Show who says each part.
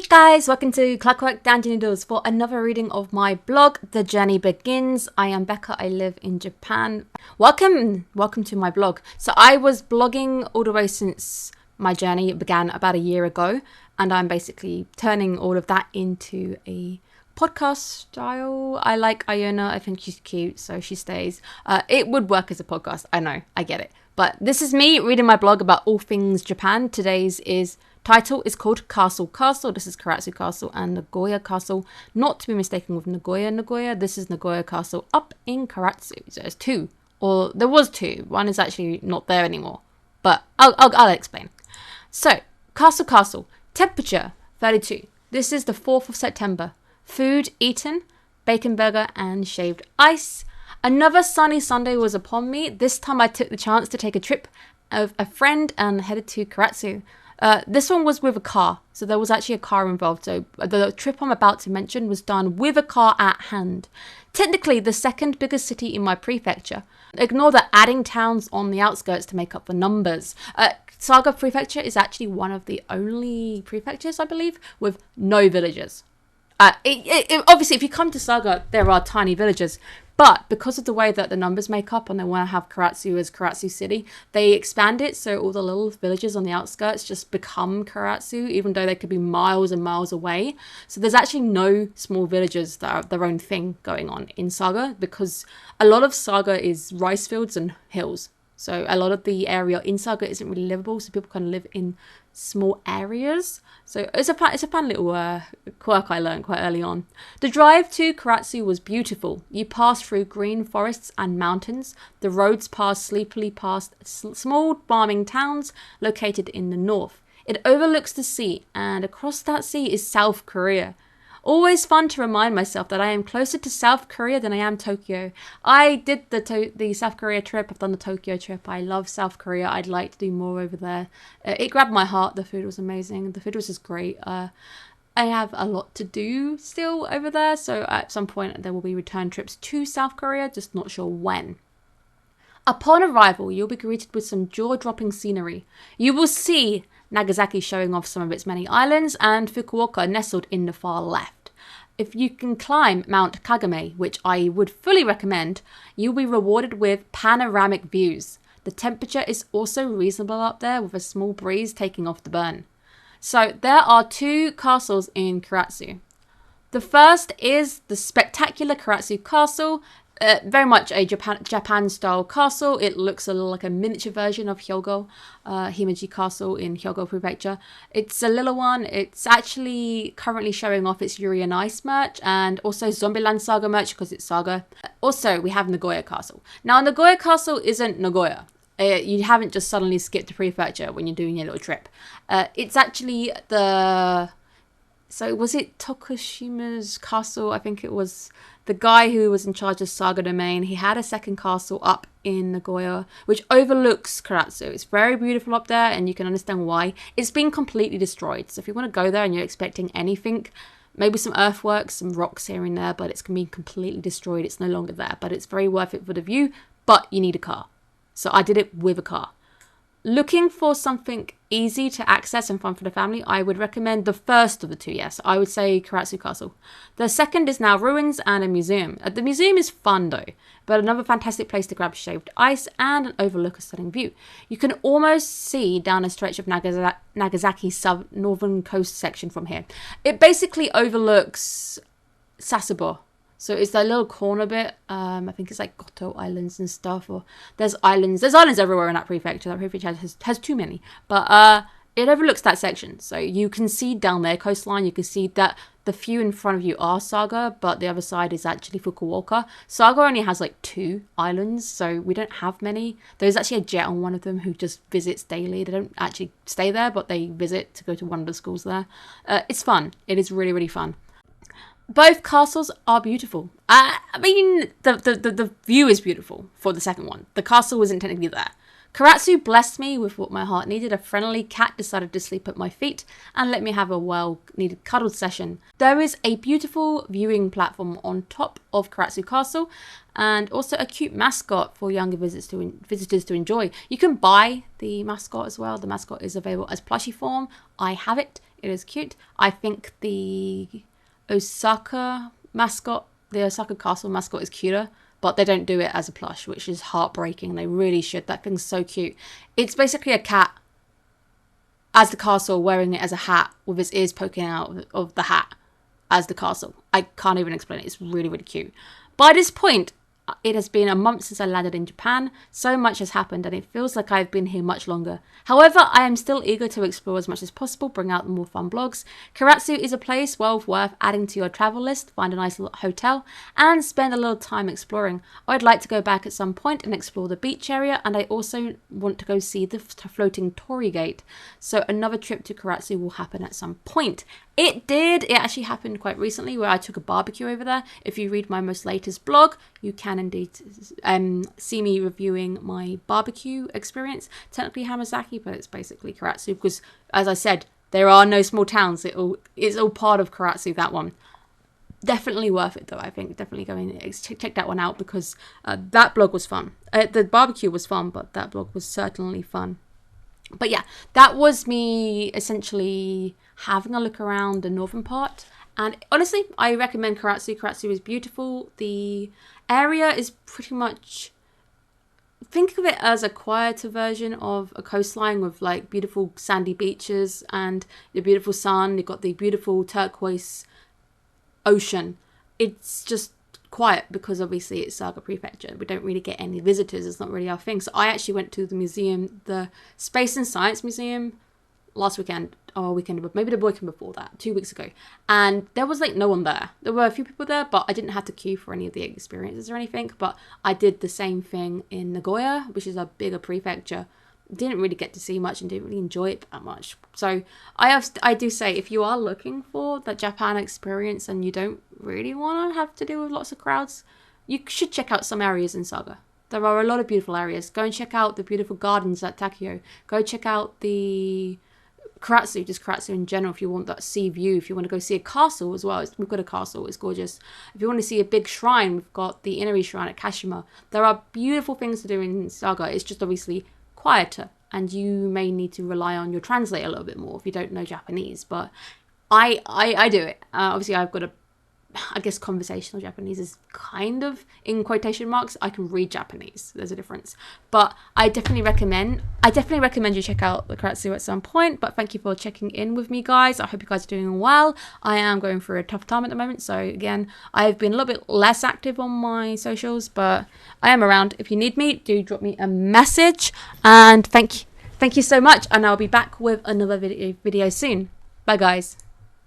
Speaker 1: Hey guys, welcome to Clockwork down to Noodles for another reading of my blog, The Journey Begins. I am Becca, I live in Japan. Welcome to my blog. So I was blogging all the way since my journey began about a year ago, and I'm basically turning all of that into a podcast style. I like Iona, I think she's cute, so she stays. It would work as a podcast, I know, I get it. But this is me reading my blog about all things Japan. Today's title is called Castle. This is Karatsu Castle and Nagoya Castle, not to be mistaken with Nagoya. This is Nagoya Castle up in Karatsu. So there's two, or there was two. One is actually not there anymore, but I'll explain. So Castle, temperature 32. This is the 4th of September. Food eaten, bacon burger and shaved ice. Another sunny Sunday was upon me. This time I took the chance to take a trip of a friend and headed to Karatsu. This one was with a car, so there was actually a car involved. So the trip I'm about to mention was done with a car at hand. Technically the second biggest city in my prefecture. Ignore the adding towns on the outskirts to make up the numbers. Saga Prefecture is actually one of the only prefectures, I believe, with no villages. Obviously, if you come to Saga, there are tiny villages. But because of the way that the numbers make up and they want to have Karatsu as Karatsu City, they expand it so all the little villages on the outskirts just become Karatsu, even though they could be miles and miles away. So there's actually no small villages that are their own thing going on in Saga, because a lot of Saga is rice fields and hills. So a lot of the area in Saga isn't really livable, so people kind of live in small areas. So it's a fun little quirk I learned quite early on. The drive to Karatsu was beautiful. You pass through green forests and mountains. The roads pass sleepily past small farming towns located in the north. It overlooks the sea, and across that sea is South Korea. Always fun to remind myself that I am closer to South Korea than I am Tokyo. I did the South Korea trip. I've done the Tokyo trip. I love South Korea. I'd like to do more over there. It grabbed my heart. The food was amazing. The food was just great. I have a lot to do still over there. So at some point there will be return trips to South Korea. Just not sure when. Upon arrival, you'll be greeted with some jaw-dropping scenery. You will see Nagasaki showing off some of its many islands, and Fukuoka nestled in the far left. If you can climb Mount Kagame, which I would fully recommend, you'll be rewarded with panoramic views. The temperature is also reasonable up there, with a small breeze taking off the burn. So there are two castles in Karatsu. The first is the spectacular Karatsu Castle. Very much a Japan-style castle. It looks a little like a miniature version of Hyogo, Himeji Castle in Hyogo Prefecture. It's a little one. It's actually currently showing off its Yuri on Ice merch and also Zombieland Saga merch because it's Saga. Also, we have Nagoya Castle. Now, Nagoya Castle isn't Nagoya. You haven't just suddenly skipped a prefecture when you're doing your little trip. It's actually So was it Tokushima's castle? I think it was the guy who was in charge of Saga Domain. He had a second castle up in Nagoya, which overlooks Karatsu. It's very beautiful up there, and you can understand why. It's been completely destroyed. So if you want to go there and you're expecting anything, maybe some earthworks, some rocks here and there, but it's been completely destroyed. It's no longer there, but it's very worth it for the view, but you need a car. So I did it with a car. Looking for something easy to access and fun for the family, I would recommend the first of the two, yes. I would say Karatsu Castle. The second is now ruins and a museum. The museum is fun though, but another fantastic place to grab shaved ice and an overlook a stunning view. You can almost see down a stretch of Nagasaki's northern coast section from here. It basically overlooks Sasebo. So it's that little corner bit. I think it's like Goto Islands and stuff. Or there's islands everywhere in that prefecture. That prefecture has too many. But it overlooks that section. So you can see down there, coastline. You can see that the few in front of you are Saga, but the other side is actually Fukuoka. Saga only has like 2 islands, so we don't have many. There's actually a jet on one of them who just visits daily. They don't actually stay there, but they visit to go to one of the schools there. It's fun. It is really, really fun. Both castles are beautiful. I mean, the view is beautiful for the second one. The castle wasn't technically there. Karatsu blessed me with what my heart needed. A friendly cat decided to sleep at my feet and let me have a well-needed cuddle session. There is a beautiful viewing platform on top of Karatsu Castle and also a cute mascot for younger visitors to enjoy. You can buy the mascot as well. The mascot is available as plushie form. I have it. It is cute. I think the Osaka mascot, the Osaka Castle mascot is cuter, but they don't do it as a plush, which is heartbreaking. They really should. That thing's so cute. It's basically a cat as the castle, wearing it as a hat with its ears poking out of the hat as the castle. I can't even explain it. It's really, really cute. By this point, it has been a month since I landed in Japan. So much has happened and it feels like I've been here much longer. However, I am still eager to explore as much as possible, bring out more fun vlogs. Karatsu is a place well worth adding to your travel list, find a nice little hotel and spend a little time exploring. I'd like to go back at some point and explore the beach area, and I also want to go see the floating Torii Gate. So another trip to Karatsu will happen at some point. It did. It actually happened quite recently where I took a barbecue over there. If you read my most latest blog, you can indeed see me reviewing my barbecue experience. Technically Hamazaki, but it's basically Karatsu because, as I said, there are no small towns. It's all part of Karatsu, that one. Definitely worth it though, I think. Definitely go in, check that one out because that blog was fun. The barbecue was fun, but that blog was certainly fun. But yeah, that was me essentially having a look around the northern part. And honestly, I recommend Karatsu. Karatsu is beautiful. The area is pretty much, think of it as a quieter version of a coastline with like beautiful sandy beaches and the beautiful sun. You've got the beautiful turquoise ocean. It's just quiet because obviously it's Saga Prefecture. We don't really get any visitors. It's not really our thing. So I actually went to the museum, the Space and Science Museum, last weekend, or weekend, maybe the weekend before that, 2 weeks ago. And there was like no one there. There were a few people there, but I didn't have to queue for any of the experiences or anything. But I did the same thing in Nagoya, which is a bigger prefecture. Didn't really get to see much and didn't really enjoy it that much. So I do say, if you are looking for that Japan experience and you don't really want to have to deal with lots of crowds, you should check out some areas in Saga. There are a lot of beautiful areas. Go and check out the beautiful gardens at Takio. Go check out the Karatsu, just Karatsu in general, if you want that sea view. If you want to go see a castle as well, we've got a castle, it's gorgeous. If you want to see a big shrine, we've got the Inari Shrine at Kashima. There are beautiful things to do in Saga. It's just obviously quieter, and you may need to rely on your translator a little bit more if you don't know Japanese, but I do it. Obviously I've got I guess conversational Japanese is kind of in quotation marks. I can read Japanese. There's a difference. But I definitely recommend you check out the Karatsu at some point. But thank you for checking in with me, guys. I hope you guys are doing well. I am going through a tough time at the moment. So again, I've been a little bit less active on my socials, but I am around. If you need me, do drop me a message. And thank you so much. And I'll be back with another video soon. Bye, guys.